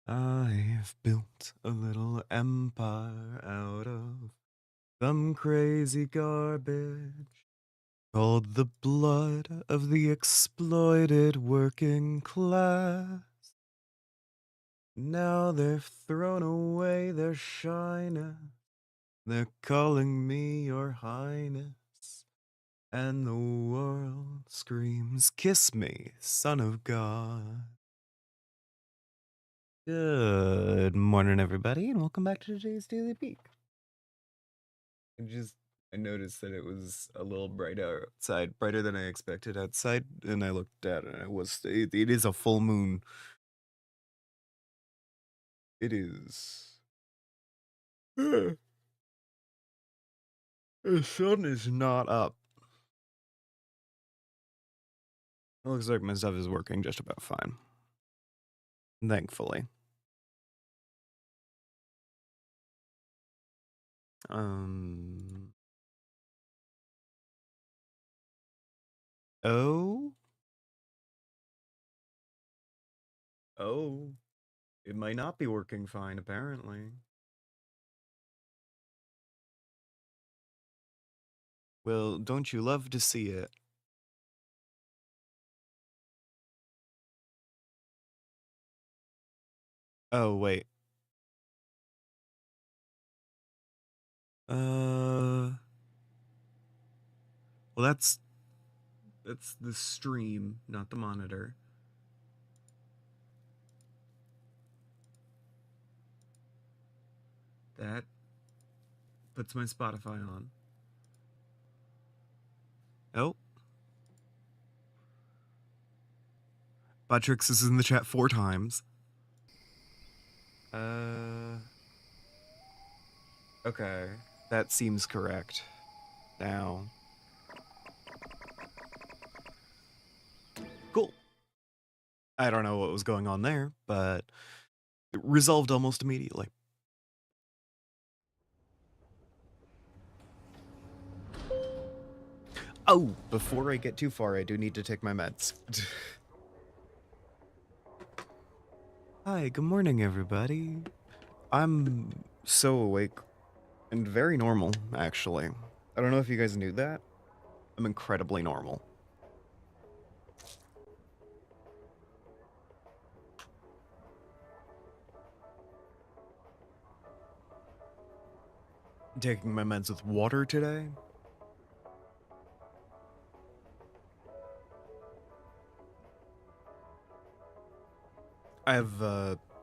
I've built a little empire out of some crazy garbage called the blood of the exploited working class. Now they've thrown away their shyness. They're calling me your highness. And the world screams, "Kiss me, son of God." Good morning, everybody, and welcome back to today's Daily Peak. I noticed that it was a little brighter outside, brighter than I expected outside, and I looked at it, and it is a full moon. It is. The sun is not up. It looks like my stuff is working just about fine. Thankfully. Um. Oh. Oh. It might not be working fine, apparently. Well, don't you love to see it? Oh, wait. Well, that's the stream, not the monitor. That puts my Spotify on. Oh. Patrix is in the chat 4 times. Okay. That seems correct. Now. Cool. I don't know what was going on there, but it resolved almost immediately. Oh, before I get too far, I do need to take my meds. Hi, good morning, everybody. I'm so awake and very normal, actually. I don't know if you guys knew that. I'm incredibly normal. Taking my meds with water today. I've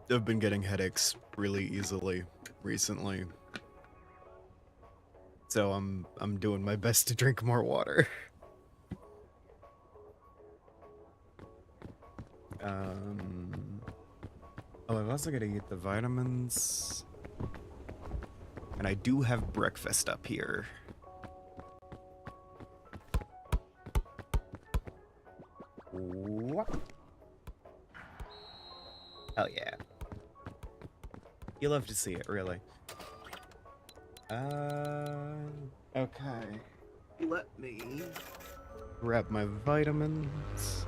been getting headaches really easily recently. So I'm doing my best to drink more water. Oh, I've also got to eat the vitamins. And I do have breakfast up here. What? Oh yeah. You love to see it, really. Okay. Let me grab my vitamins.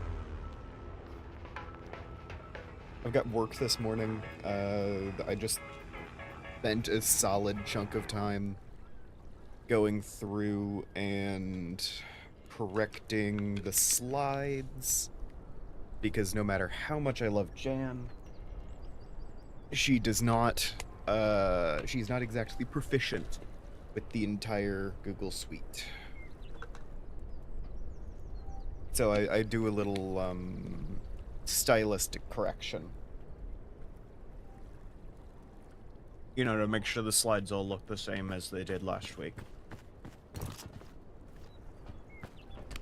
I've got work this morning. I just spent a solid chunk of time going through and correcting the slides, because no matter how much I love Jan, she does not, she's not exactly proficient with the entire Google Suite. So I do a little, stylistic correction. You know, to make sure the slides all look the same as they did last week.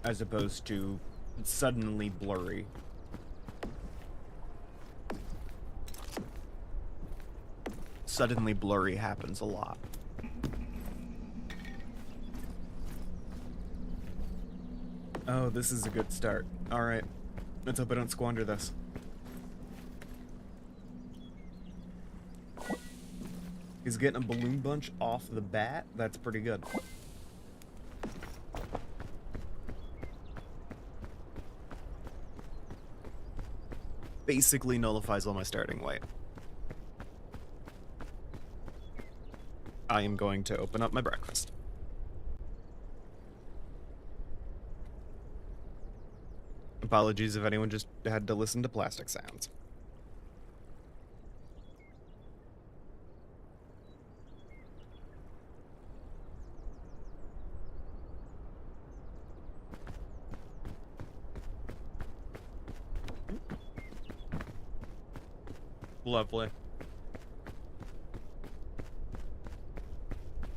As opposed to suddenly blurry. Suddenly blurry happens a lot. Oh, this is a good start. Alright. Let's hope I don't squander this. He's getting a balloon bunch off the bat. That's pretty good. Basically nullifies all my starting weight. I am going to open up my breakfast. Apologies if anyone just had to listen to plastic sounds. Lovely.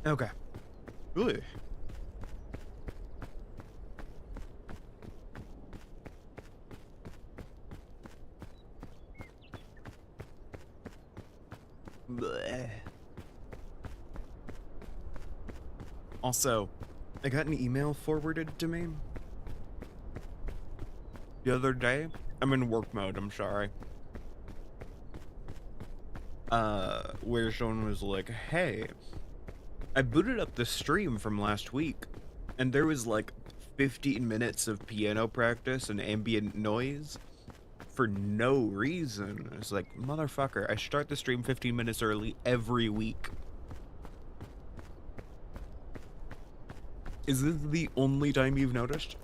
Okay. Ooh. Bleh. Also, I got an email forwarded to me the other day. I'm in work mode, I'm sorry. Where someone was like, hey, I booted up the stream from last week, and there was like 15 minutes of piano practice and ambient noise for no reason. It's like, motherfucker, I start the stream 15 minutes early every week. Is this the only time you've noticed?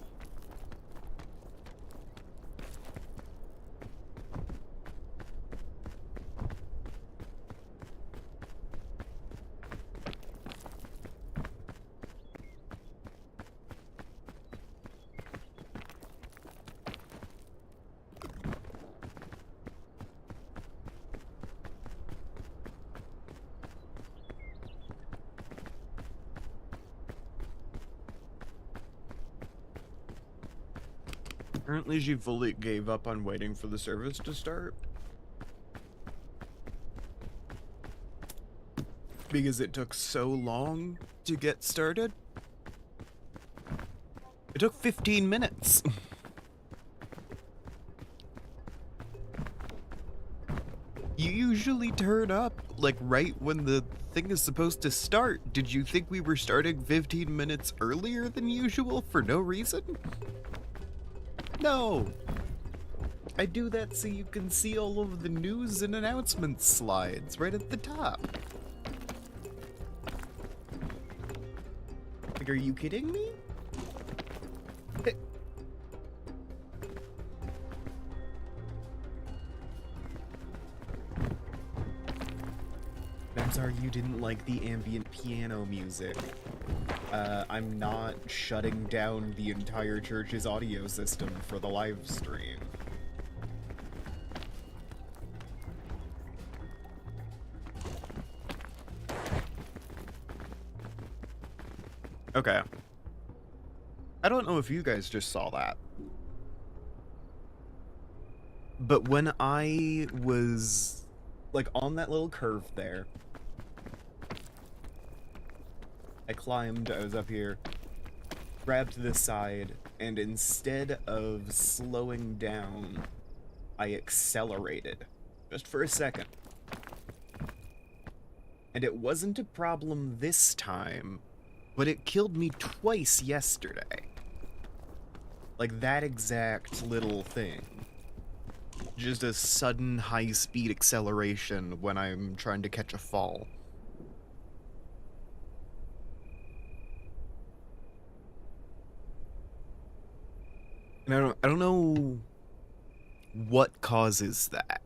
Apparently she fully gave up on waiting for the service to start. Because it took so long to get started. It took 15 minutes. You usually turn up, like, right when the thing is supposed to start. Did you think we were starting 15 minutes earlier than usual for no reason? No! I do that so you can see all of the news and announcements slides right at the top. Like, are you kidding me? I'm sorry you didn't like the ambient piano music. I'm not shutting down the entire church's audio system for the live stream. Okay. I don't know if you guys just saw that. But when I was, like, on that little curve there, I climbed, I was up here, grabbed this side, and instead of slowing down, I accelerated. Just for a second. And it wasn't a problem this time, but it killed me twice yesterday. Like that exact little thing. Just a sudden high-speed acceleration when I'm trying to catch a fall. And I don't know what causes that.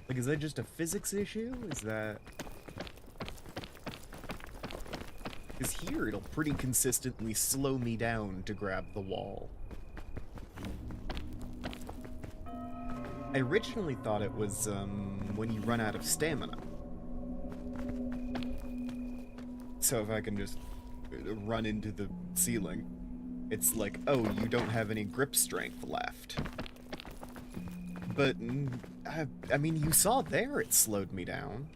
Like, is that just a physics issue? Is that... Because here it'll pretty consistently slow me down to grab the wall. I originally thought it was, when you run out of stamina. So if I can just run into the ceiling, it's like, oh, you don't have any grip strength left. But, I mean, you saw there it slowed me down.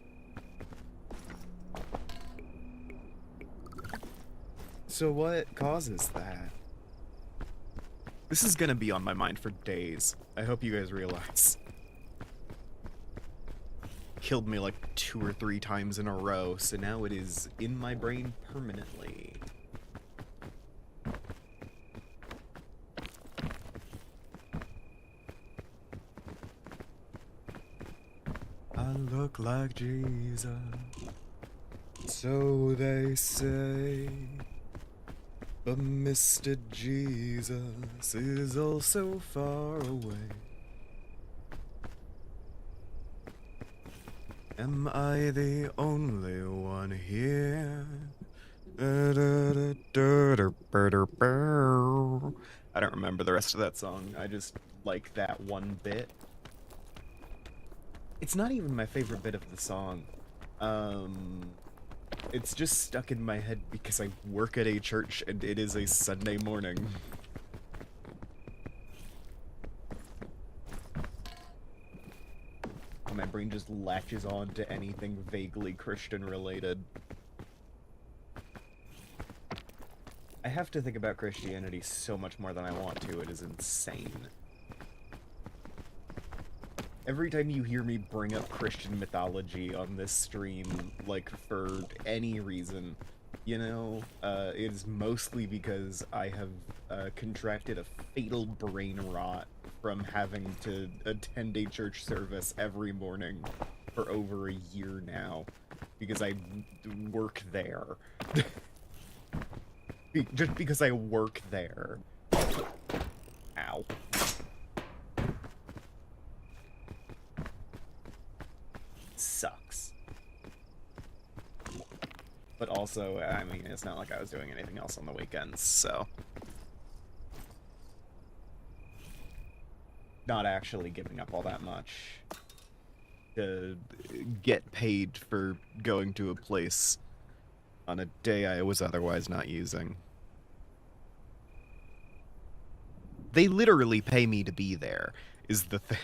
So what causes that? This is gonna be on my mind for days. I hope you guys realize. Killed me like 2 or 3 times in a row, so now it is in my brain permanently. I look like Jesus. So they say, but Mr. Jesus is also far away. Am I the only one here? I don't remember the rest of that song. I just like that one bit. It's not even my favorite bit of the song. It's just stuck in my head because I work at a church and it is a Sunday morning. My brain just latches on to anything vaguely Christian related. I have to think about Christianity so much more than I want to. It is insane. Every time you hear me bring up Christian mythology on this stream, like, for any reason, you know, it is mostly because I have contracted a fatal brain rot from having to attend a church service every morning for over a year now, because I work there. Just because I work there. Ow. Sucks. But also, I mean, it's not like I was doing anything else on the weekends, so... Not actually giving up all that much to get paid for going to a place on a day I was otherwise not using. They literally pay me to be there, is the thing.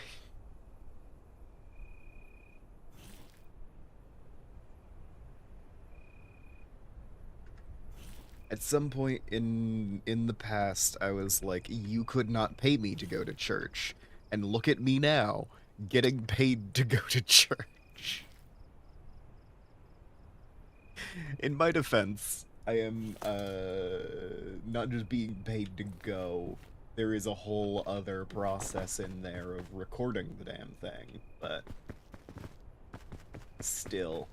At some point in the past, I was like, you could not pay me to go to church. And look at me now, getting paid to go to church. In my defense, I am not just being paid to go. There is a whole other process in there of recording the damn thing, but still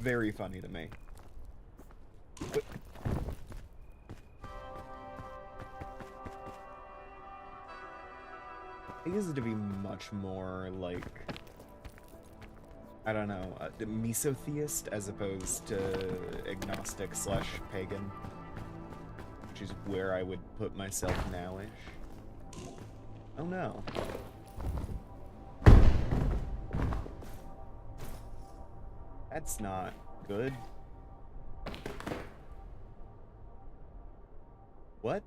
very funny to me. But I used to be much more like, I don't know, mesotheist as opposed to agnostic / pagan, which is where I would put myself now-ish. Oh no. That's not good. What?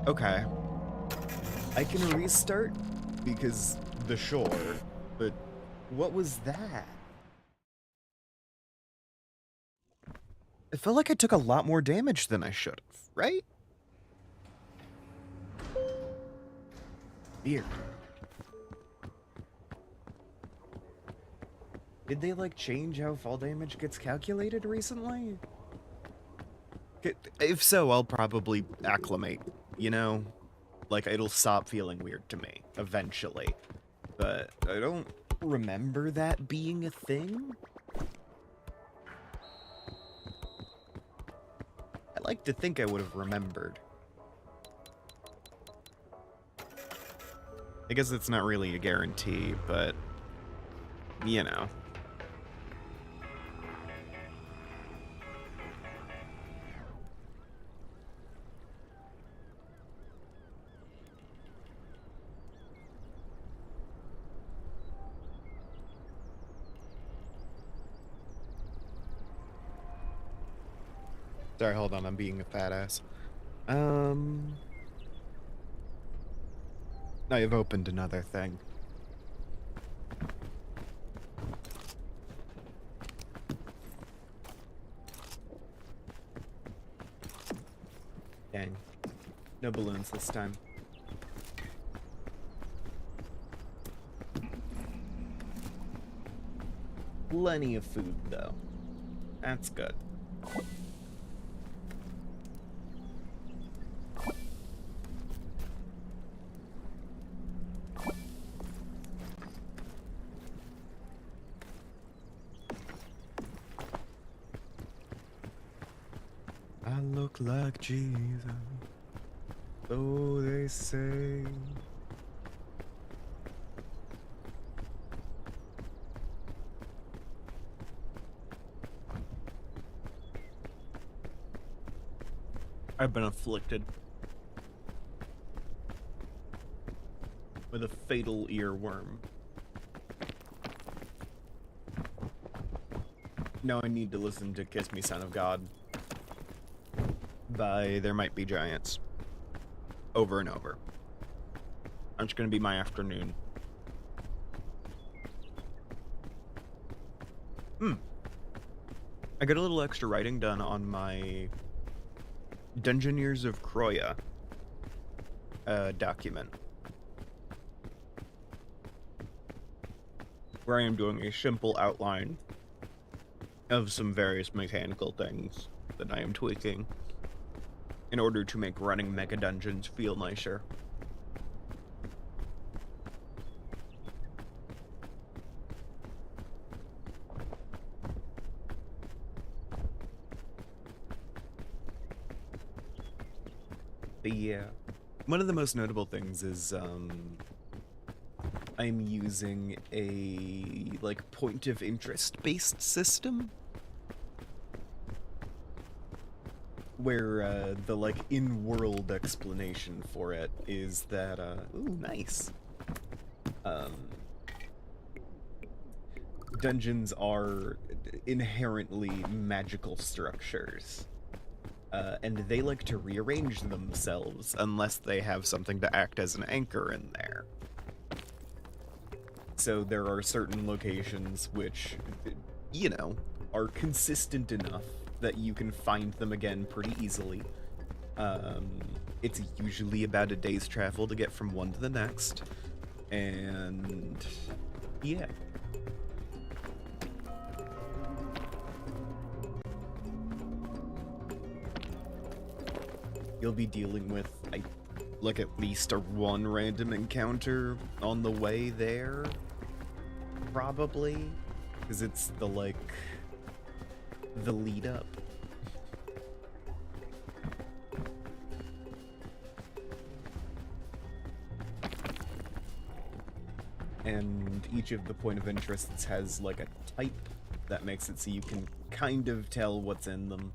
Okay. I can restart because the shore, but what was that? It felt like I took a lot more damage than I should have, right? Weird. Did they, like, change how fall damage gets calculated recently? If so, I'll probably acclimate, you know? Like, it'll stop feeling weird to me, eventually. But I don't remember that being a thing. I like to think I would have remembered. I guess it's not really a guarantee, but, you know. Sorry, hold on, I'm being a fat ass. I've opened another thing. Dang. No balloons this time. Plenty of food, though. That's good. look like Jesus, so they say. I've been afflicted with a fatal earworm. Now I need to listen to Kiss Me Son of God by There Might Be Giants over and over. That's gonna be my afternoon. I got a little extra writing done on my Dungeoneers of Croya document, where I am doing a simple outline of some various mechanical things that I am tweaking in order to make running mega dungeons feel nicer. But yeah, one of the most notable things is I'm using a like point of interest based system where the like in-world explanation for it is that ooh, nice. Dungeons are inherently magical structures. And they like to rearrange themselves unless they have something to act as an anchor in there. So there are certain locations which, you know, are consistent enough that you can find them again pretty easily. It's usually about a day's travel to get from one to the next. And yeah. You'll be dealing with, like, at least one random encounter on the way there, probably, because it's the, like, the lead up. And each of the point of interests has, like, a type that makes it so you can kind of tell what's in them.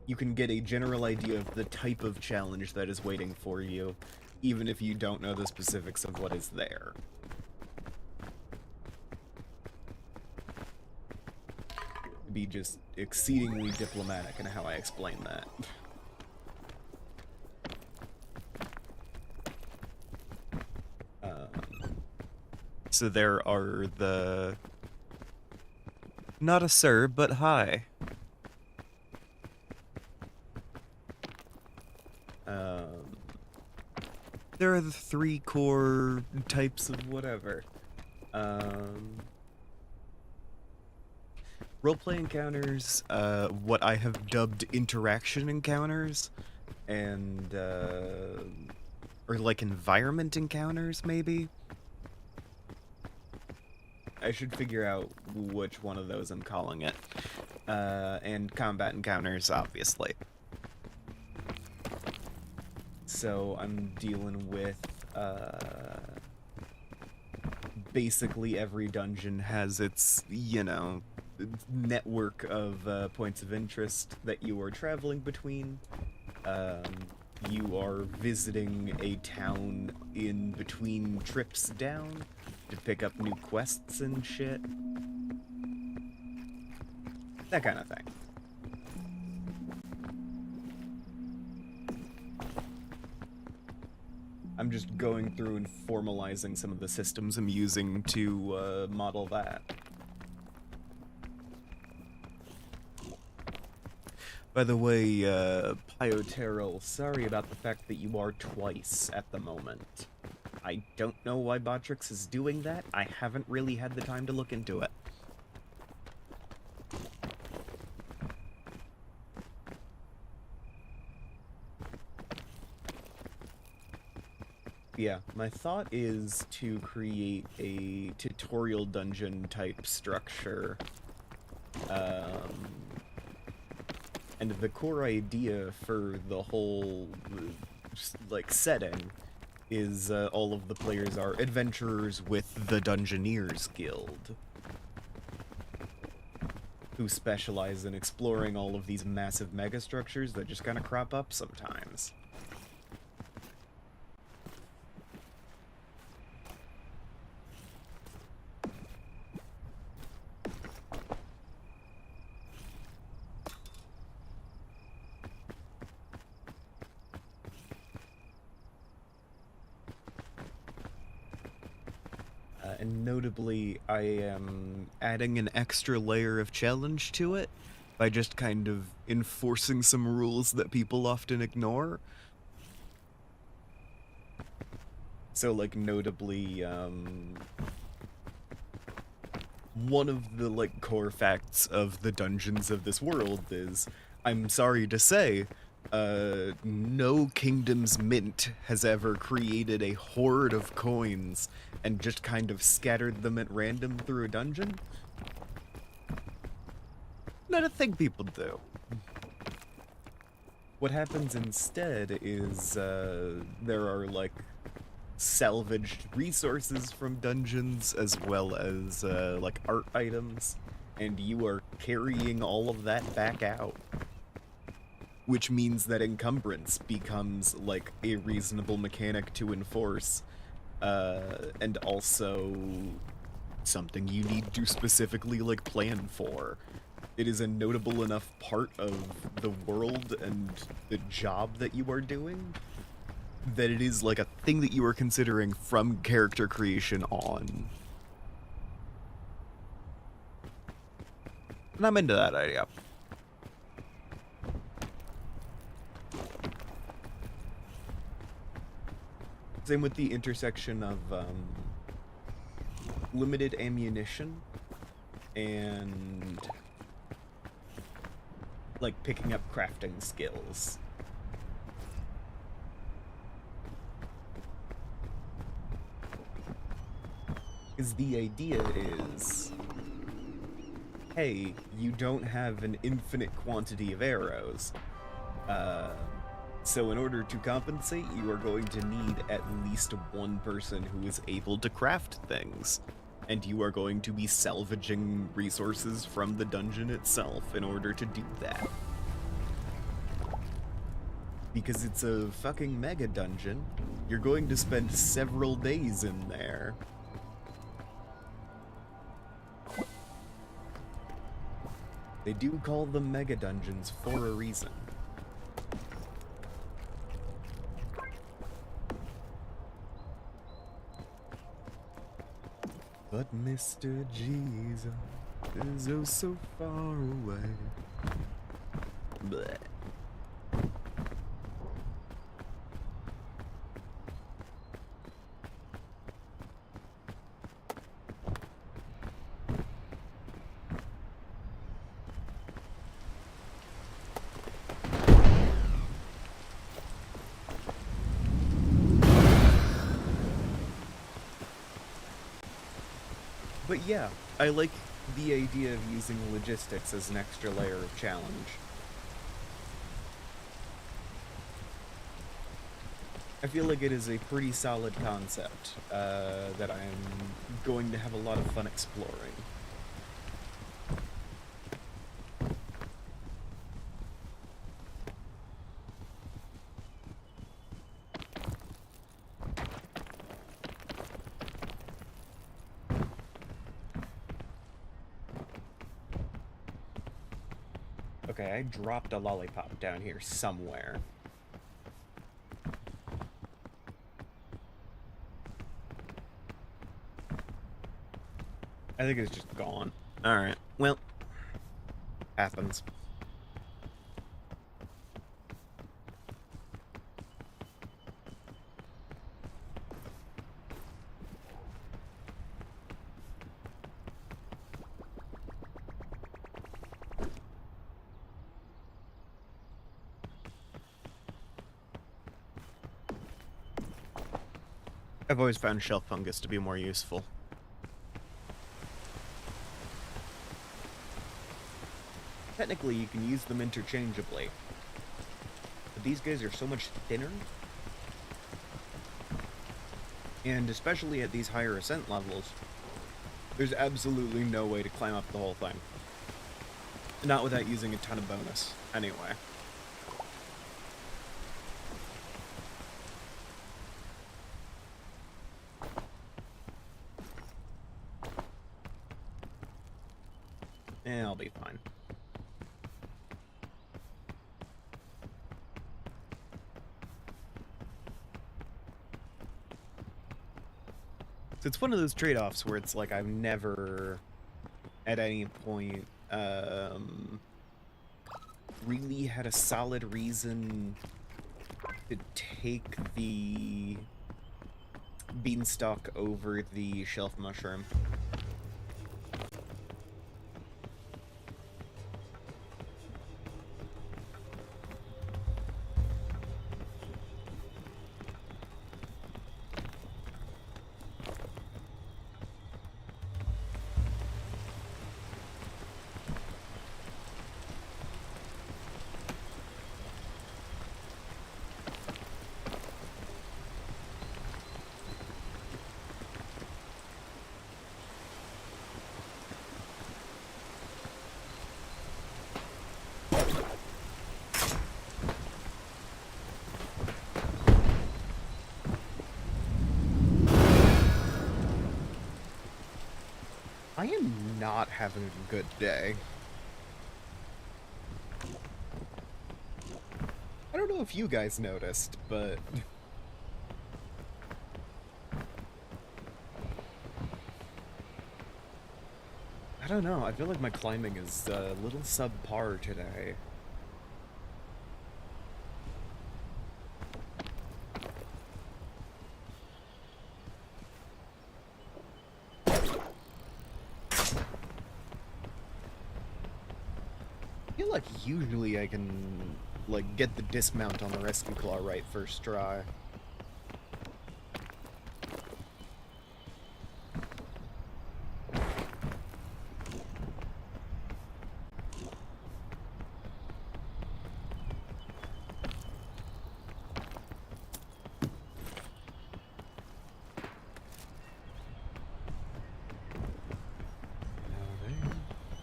You can get a general idea of the type of challenge that is waiting for you, even if you don't know the specifics of what is there. Be just exceedingly diplomatic in how I explain that. So there are the... Not a sir, but hi. There are the 3 core types of whatever. Roleplay encounters, what I have dubbed interaction encounters, and, or like environment encounters, maybe? I should figure out which one of those I'm calling it. And combat encounters, obviously. So I'm dealing with, basically every dungeon has its, you know, network of points of interest that you are traveling between. You are visiting a town in between trips down to pick up new quests and shit. That kind of thing. I'm just going through and formalizing some of the systems I'm using to model that. By the way, Pyoterral, sorry about the fact that you are twice at the moment. I don't know why Botrix is doing that. I haven't really had the time to look into it. Yeah, my thought is to create a tutorial dungeon type structure And the core idea for the whole, like, setting is all of the players are adventurers with the Dungeoneers Guild, who specialize in exploring all of these massive megastructures that just kind of crop up sometimes. And notably, I am adding an extra layer of challenge to it by just kind of enforcing some rules that people often ignore. So, like, notably, one of the, like, core facts of the dungeons of this world is, I'm sorry to say, no kingdom's mint has ever created a hoard of coins and just kind of scattered them at random through a dungeon. Not a thing people do. What happens instead is, there are, like, salvaged resources from dungeons as well as, like, art items, and you are carrying all of that back out. Which means that encumbrance becomes, like, a reasonable mechanic to enforce, and also something you need to specifically, like, plan for. It is a notable enough part of the world and the job that you are doing that it is, like, a thing that you are considering from character creation on. And I'm into that idea. Same with the intersection of limited ammunition and, like, picking up crafting skills. Because the idea is, hey, you don't have an infinite quantity of arrows. So in order to compensate, you are going to need at least one person who is able to craft things. And you are going to be salvaging resources from the dungeon itself in order to do that. Because it's a fucking mega dungeon, you're going to spend several days in there. They do call them mega dungeons for a reason. But Mr. Jesus is oh so far away. Blech. But yeah, I like the idea of using logistics as an extra layer of challenge. I feel like it is a pretty solid concept that I'm going to have a lot of fun exploring. Okay, I dropped a lollipop down here somewhere. I think it's just gone. Alright, well, happens. I've always found shelf fungus to be more useful. technically you can use them interchangeably. But these guys are so much thinner. And especially at these higher ascent levels, there's absolutely no way to climb up the whole thing. Not without using a ton of bonus, anyway. I'll be fine. So it's one of those trade-offs where it's like I've never, at any point, really had a solid reason to take the beanstalk over the shelf mushroom. I am not having a good day. I don't know if you guys noticed, but I don't know, I feel like my climbing is a little subpar today. I feel like usually I can, like, get the dismount on the rescue claw right first try.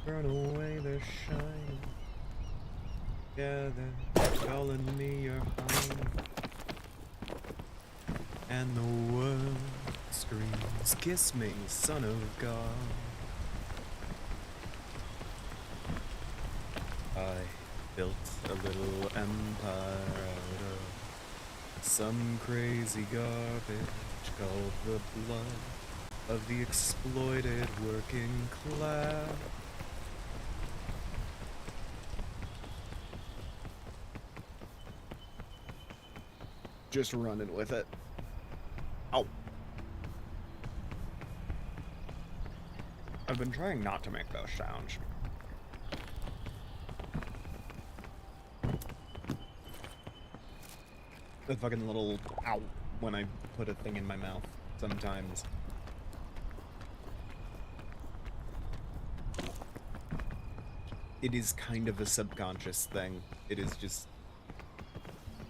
Burn away the shine. Yeah, they're calling me your home. And the world screams, kiss me, son of God. I built a little empire out of some crazy garbage called the blood of the exploited working class. Just running with it. Ow. I've been trying not to make those sounds. The fucking little ow when I put a thing in my mouth sometimes. It is kind of a subconscious thing. It is just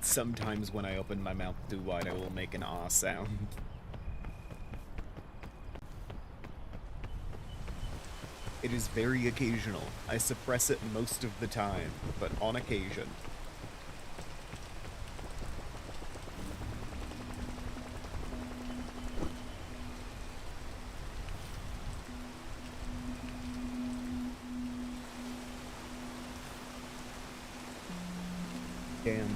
sometimes when I open my mouth too wide, I will make an ah sound. It is very occasional. I suppress it most of the time, but on occasion. Damn.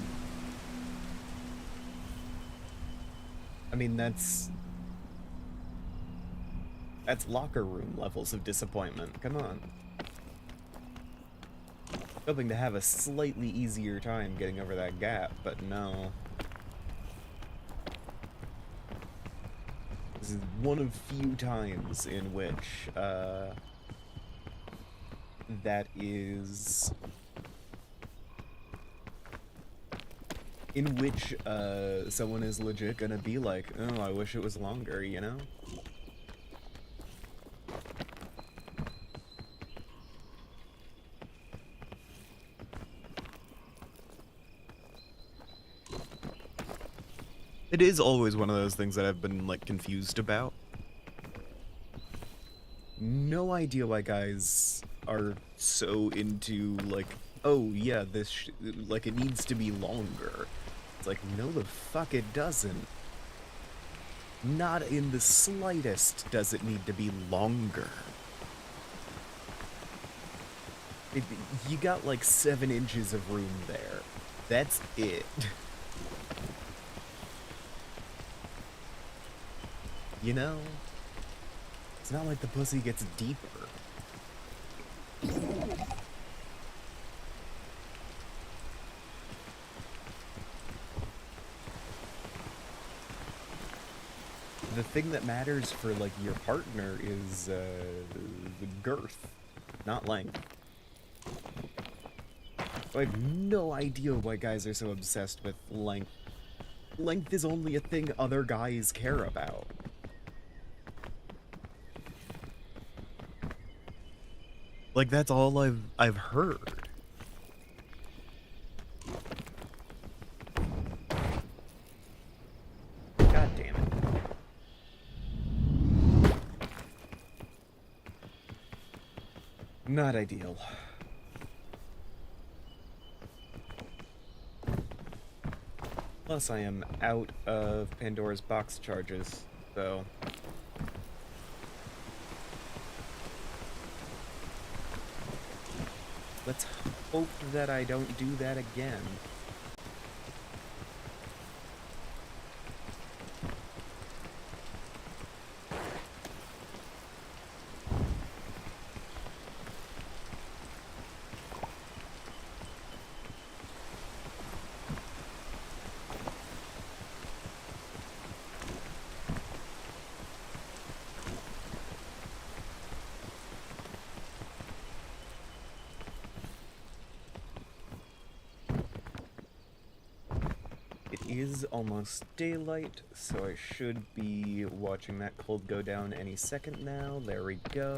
I mean, that's locker room levels of disappointment. Come on. Hoping to have a slightly easier time getting over that gap, but no. This is one of few times in which, that is... in which, someone is legit gonna be like, oh, I wish it was longer, you know? It is always one of those things that I've been, like, confused about. No idea why guys are so into, like, oh, yeah, like, it needs to be longer. It's like, no, the fuck it doesn't. Not in the slightest does it need to be longer. You got, like, 7 inches of room there. That's it. You know? It's not like the pussy gets deeper. The thing that matters for, like, your partner is, the girth, not length. I have no idea why guys are so obsessed with length. Length is only a thing other guys care about. Like, that's all I've heard. God damn it. Not ideal. Plus, I am out of Pandora's box charges, so... Let's hope that I don't do that again. It is almost daylight, so I should be watching that cold go down any second now. There we go.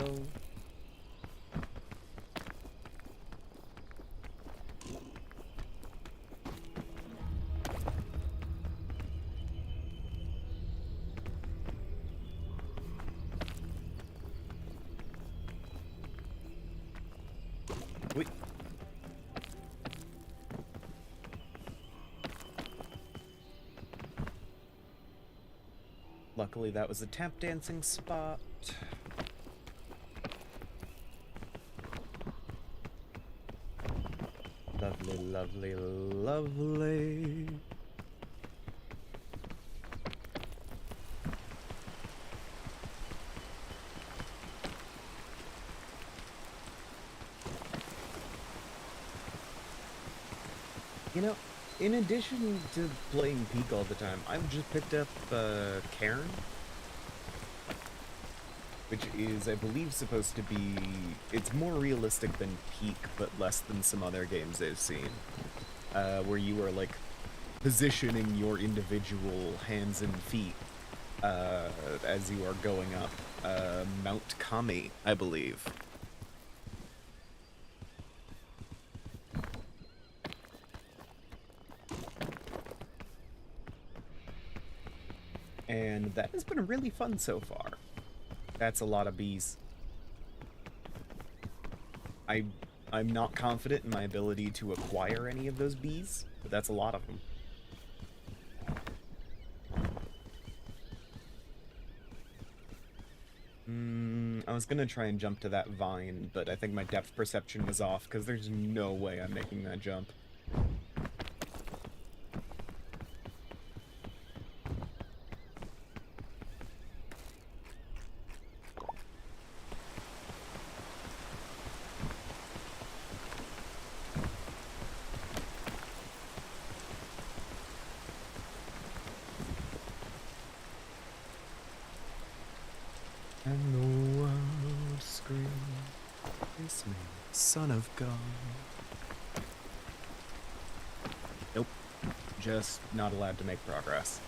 Wait. Luckily, that was a tap dancing spot. Lovely, lovely, lovely. You know, in addition to playing Peak all the time, I've just picked up Cairn, which is, I believe, supposed to be... It's more realistic than Peak, but less than some other games I've seen, where you are, like, positioning your individual hands and feet as you are going up Mount Kami, I believe. And that has been really fun so far. That's a lot of bees. I'm not confident in my ability to acquire any of those bees, but that's a lot of them. I was gonna try and jump to that vine, but I think my depth perception was off, because there's no way I'm making that jump. And the world screams, "It's me, son of God." Nope. Just not allowed to make progress.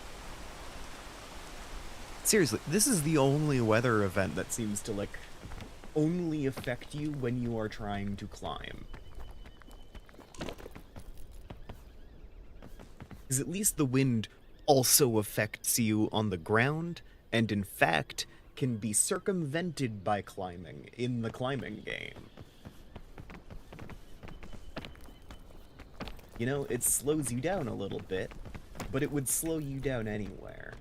Seriously, this is the only weather event that seems to, like, only affect you when you are trying to climb. Because at least the wind also affects you on the ground, and in fact can be circumvented by climbing in the climbing game. You know, it slows you down a little bit, but it would slow you down anywhere.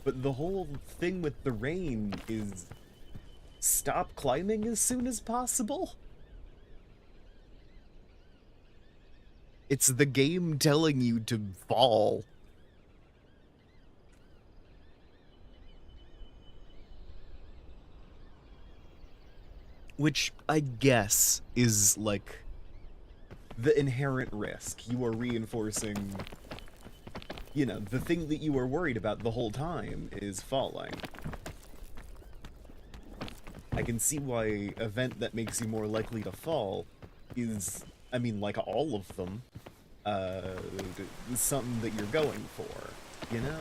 But the whole thing with the rain is stop climbing as soon as possible. It's the game telling you to fall. Which I guess is like the inherent risk. You are reinforcing, you know, the thing that you were worried about the whole time is falling. I can see why an event that makes you more likely to fall is, I mean, like all of them, something that you're going for, you know?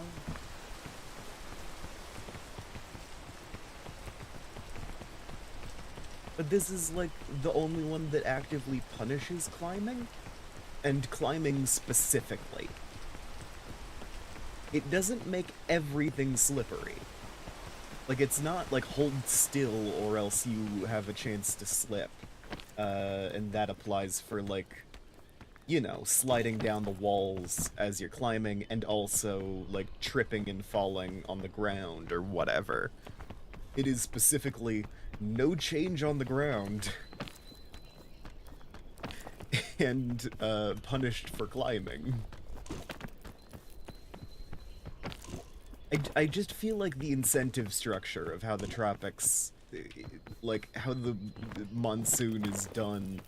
But this is like the only one that actively punishes climbing, and climbing specifically. It doesn't make everything slippery. Like, it's not like hold still or else you have a chance to slip. And that applies for, like, you know, sliding down the walls as you're climbing, and also, like, tripping and falling on the ground or whatever. It is specifically no change on the ground. And, punished for climbing. I just feel like the incentive structure of how the tropics, like, how the monsoon is done,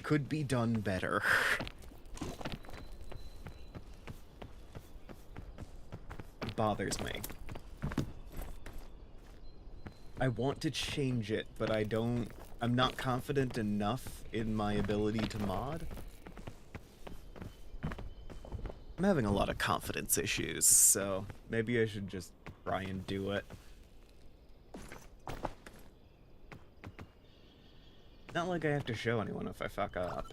could be done better. It bothers me. I want to change it, but I'm not confident enough in my ability to mod. I'm having a lot of confidence issues, so maybe I should just try and do it. Not like I have to show anyone if I fuck up.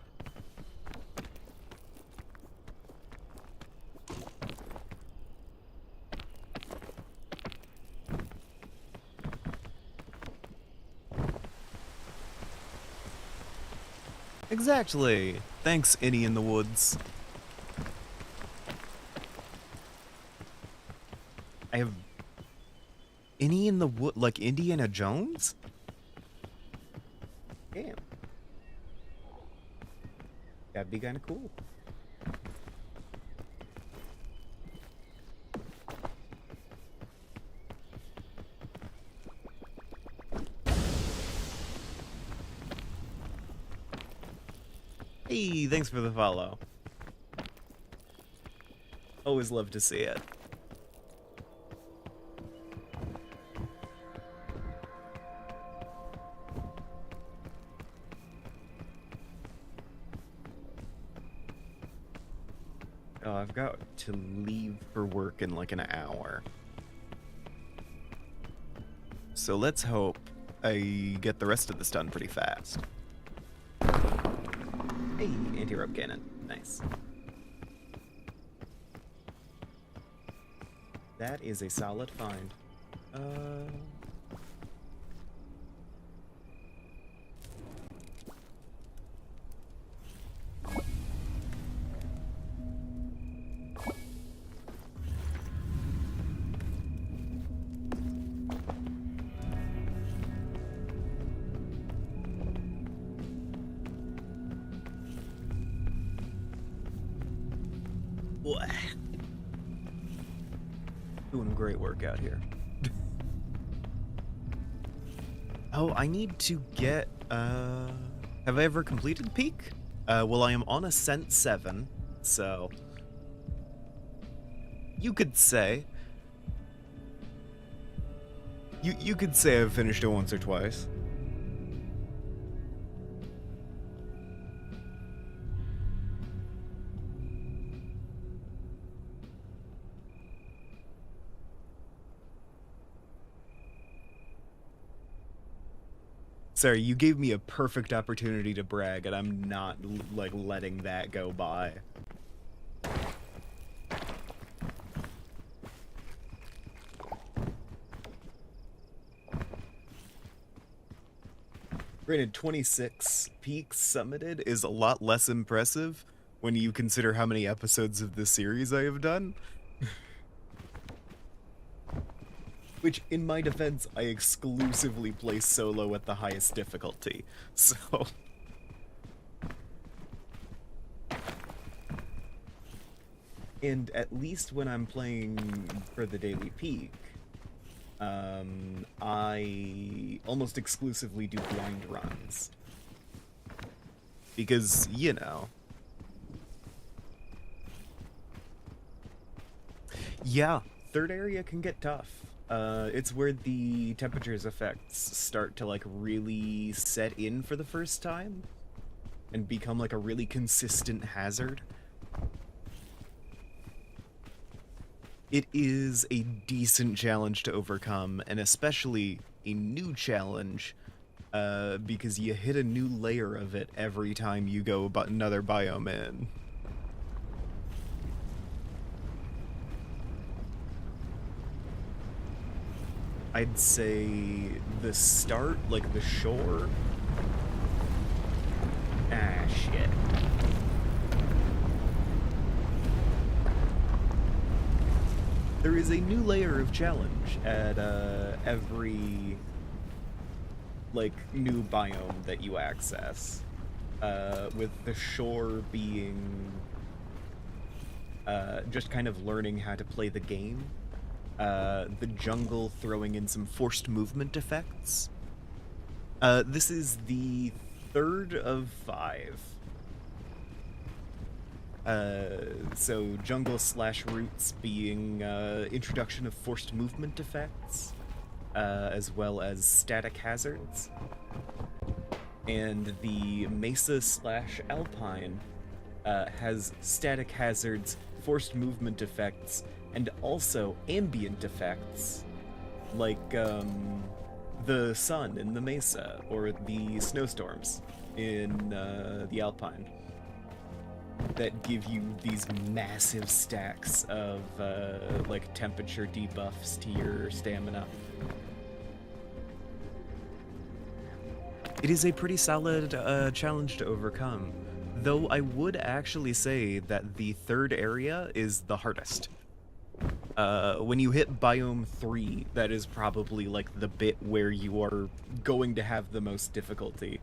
Exactly! Thanks, Innie in the Woods. I have Innie in the Wood, like Indiana Jones? Damn. That'd be kinda cool. Hey, thanks for the follow. Always love to see it. Oh, I've got to leave for work in like an hour. So let's hope I get the rest of this done pretty fast. Hey, anti-rope cannon. Nice. That is a solid find. Doing great work out here. Oh, I need to get, have I ever completed Peak? Well, I am on Ascent 7, so you could say. You could say I've finished it once or twice. Sorry, you gave me a perfect opportunity to brag, and I'm not, like, letting that go by. Granted, 26 peaks summited is a lot less impressive when you consider how many episodes of this series I have done. Which, in my defense, I exclusively play solo at the highest difficulty, so... And at least when I'm playing for the daily peak, I almost exclusively do blind runs. Because, you know... Yeah, third area can get tough. It's where the temperature's effects start to, like, really set in for the first time and become, like, a really consistent hazard. It is a decent challenge to overcome, and especially a new challenge, because you hit a new layer of it every time you go another biome in. I'd say the start, like the shore. Ah, shit. There is a new layer of challenge at every, like, new biome that you access. With the shore being just kind of learning how to play the game. The jungle throwing in some forced movement effects. This is the third of 5. So jungle / roots being introduction of forced movement effects, as well as static hazards. And the mesa / alpine has static hazards, forced movement effects, and also ambient effects, like the sun in the mesa, or the snowstorms in the alpine, that give you these massive stacks of like temperature debuffs to your stamina. It is a pretty solid challenge to overcome, though I would actually say that the third area is the hardest. When you hit Biome 3, that is probably, like, the bit where you are going to have the most difficulty.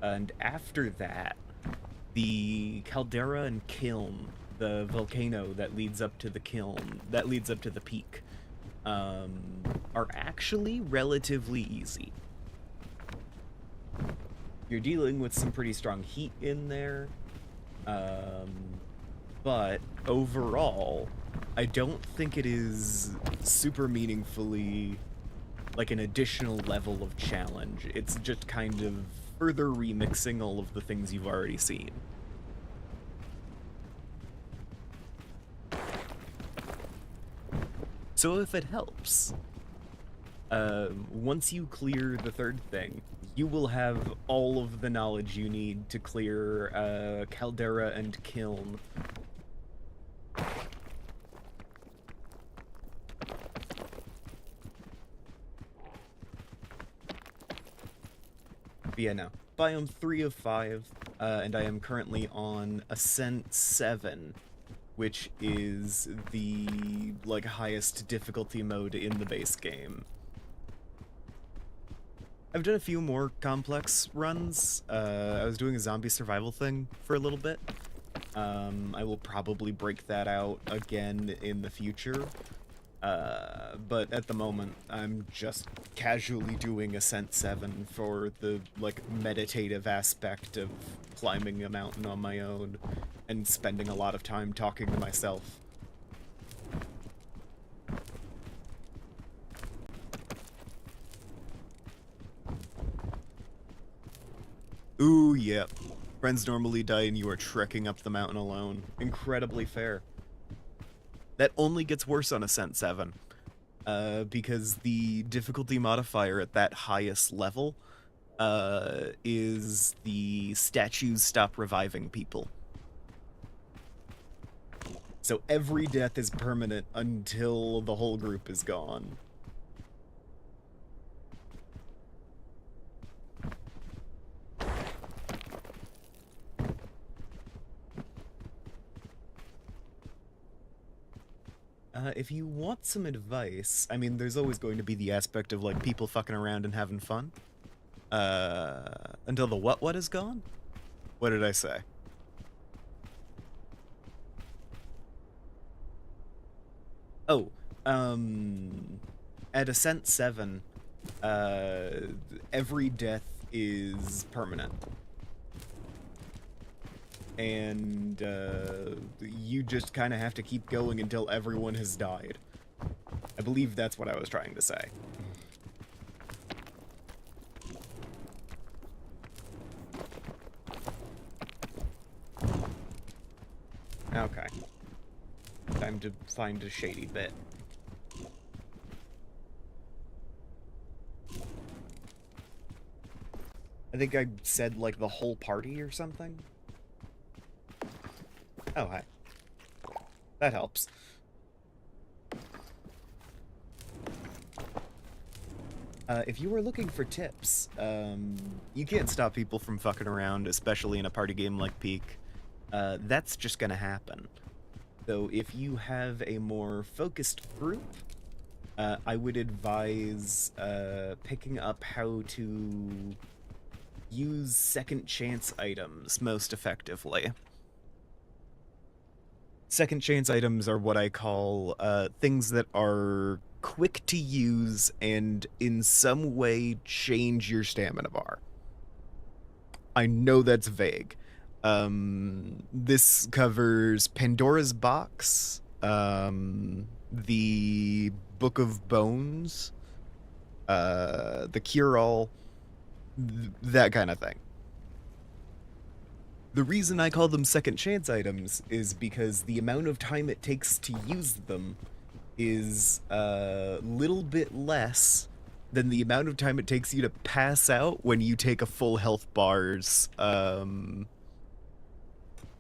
And after that, the caldera and kiln, the volcano that leads up to the kiln, that leads up to the peak, are actually relatively easy. You're dealing with some pretty strong heat in there, but overall, I don't think it is super meaningfully like an additional level of challenge. It's just kind of further remixing all of the things you've already seen. So if it helps, once you clear the third thing, you will have all of the knowledge you need to clear caldera and kiln. Yeah, no. Biome 3 of 5, and I am currently on Ascent 7, which is the, like, highest difficulty mode in the base game. I've done a few more complex runs. I was doing a zombie survival thing for a little bit. I will probably break that out again in the future. But at the moment, I'm just casually doing Ascent 7 for the, like, meditative aspect of climbing a mountain on my own and spending a lot of time talking to myself. Ooh, yeah. Friends normally die and you are trekking up the mountain alone. Incredibly fair. That only gets worse on Ascent 7, because the difficulty modifier at that highest level is the statues stop reviving people. So every death is permanent until the whole group is gone. If you want some advice, I mean, there's always going to be the aspect of, like, people fucking around and having fun. Until the what is gone? What did I say? Oh, at Ascent 7, every death is permanent. And, you just kind of have to keep going until everyone has died. I believe that's what I was trying to say. Okay. Time to find a shady bit. I think I said, like, the whole party or something? Oh, hi. That helps. If you were looking for tips, you can't stop people from fucking around, especially in a party game like Peak. That's just gonna happen. So if you have a more focused group, I would advise picking up how to use second chance items most effectively. Second chance items are what I call things that are quick to use and in some way change your stamina bar. I know that's vague. This covers Pandora's Box, the Book of Bones, the Cure-All, that kind of thing. The reason I call them second chance items is because the amount of time it takes to use them is a little bit less than the amount of time it takes you to pass out when you take a full health bar's,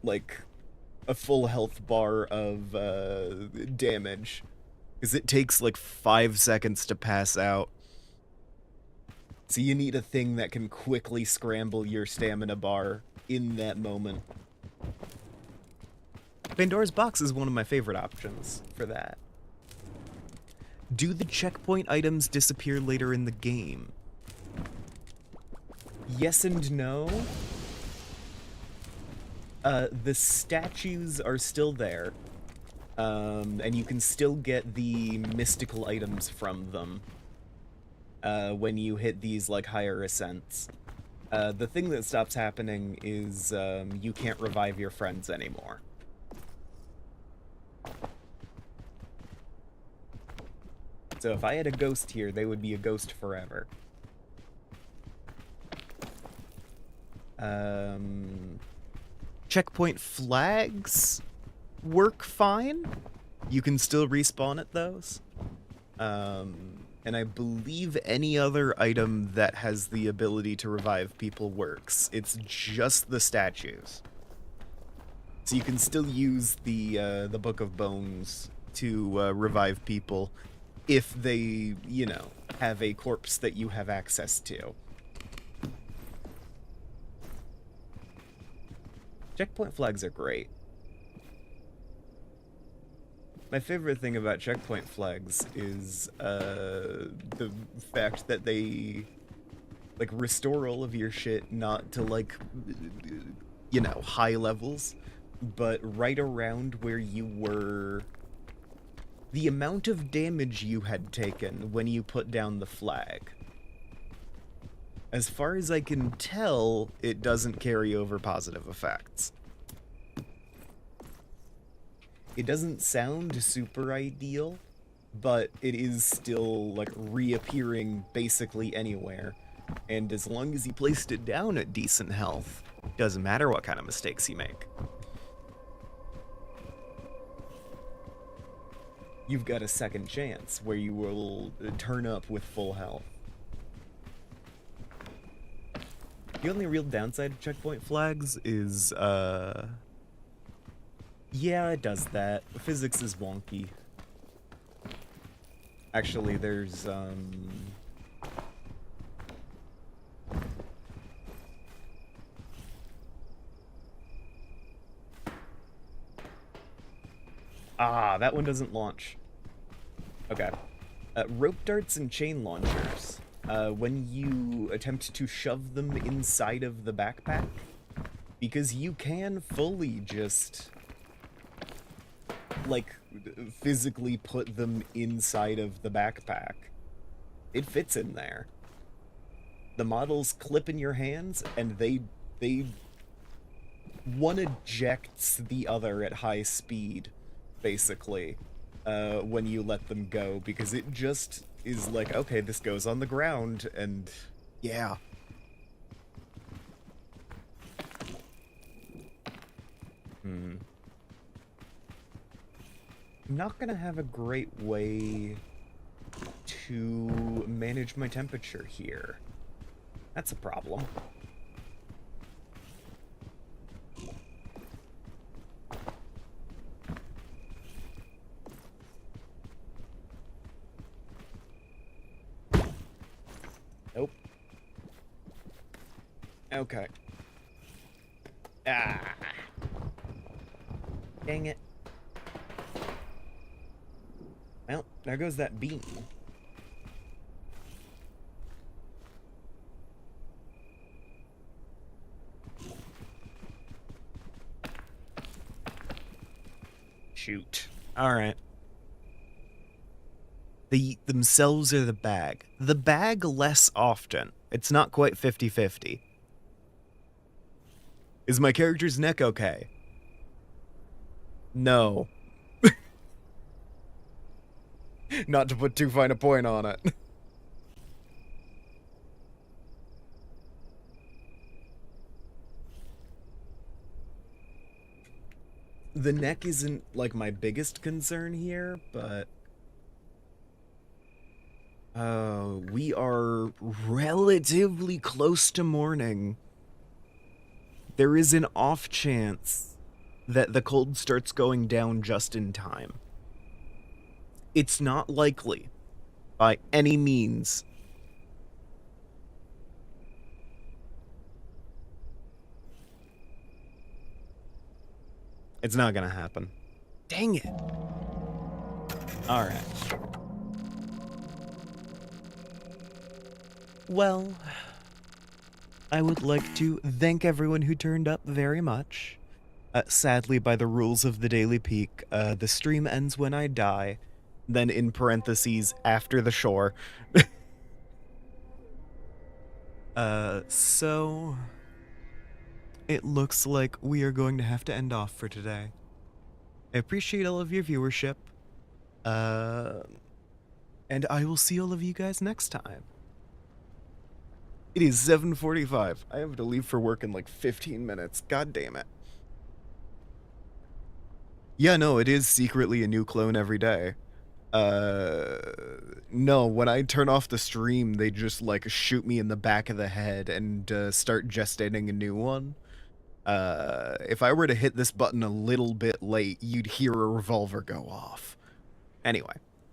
like, a full health bar of, damage. Because it takes, like, 5 seconds to pass out. So you need a thing that can quickly scramble your stamina bar in that moment. Pandora's Box is one of my favorite options for that. Do the checkpoint items disappear later in the game? Yes and no. The statues are still there, and you can still get the mystical items from them when you hit these, like, higher ascents. The thing that stops happening is you can't revive your friends anymore. So if I had a ghost here, they would be a ghost forever. Checkpoint flags work fine. You can still respawn at those. And I believe any other item that has the ability to revive people works. It's just the statues. So you can still use the Book of Bones to revive people if they, you know, have a corpse that you have access to. Checkpoint flags are great. My favorite thing about checkpoint flags is the fact that they, like, restore all of your shit not to, like, you know, high levels, but right around where you were. The amount of damage you had taken when you put down the flag. As far as I can tell, it doesn't carry over positive effects. It doesn't sound super ideal, but it is still, like, reappearing basically anywhere. And as long as you placed it down at decent health, doesn't matter what kind of mistakes you make. You've got a second chance where you will turn up with full health. The only real downside of checkpoint flags is, yeah, it does that. Physics is wonky. Actually, there's, that one doesn't launch. Okay. Rope darts and chain launchers. When you attempt to shove them inside of the backpack, because you can fully just, like, physically put them inside of the backpack. It fits in there. The models clip in your hands, and they one ejects the other at high speed, basically, when you let them go, because it just is like, okay, this goes on the ground, and yeah. I'm not gonna have a great way to manage my temperature here. That's a problem. Nope. Okay. Ah. Dang it. Well, there goes that beam. Shoot. Alright. They themselves or the bag? The bag less often. It's not quite 50-50. Is my character's neck okay? No. Not to put too fine a point on it. The neck isn't, like, my biggest concern here, but... we are relatively close to morning. There is an off chance that the cold starts going down just in time. It's not likely, by any means. It's not gonna happen. Dang it. Alright. Well, I would like to thank everyone who turned up very much. Sadly, by the rules of the Daily Peak, the stream ends when I die, then in parentheses, after the shore. So... it looks like we are going to have to end off for today. I appreciate all of your viewership. And I will see all of you guys next time. It is 7:45. I have to leave for work in like 15 minutes. God damn it. Yeah, no, it is secretly a new clone every day. No, when I turn off the stream, they just, like, shoot me in the back of the head and, start gestating a new one. If I were to hit this button a little bit late, you'd hear a revolver go off. Anyway.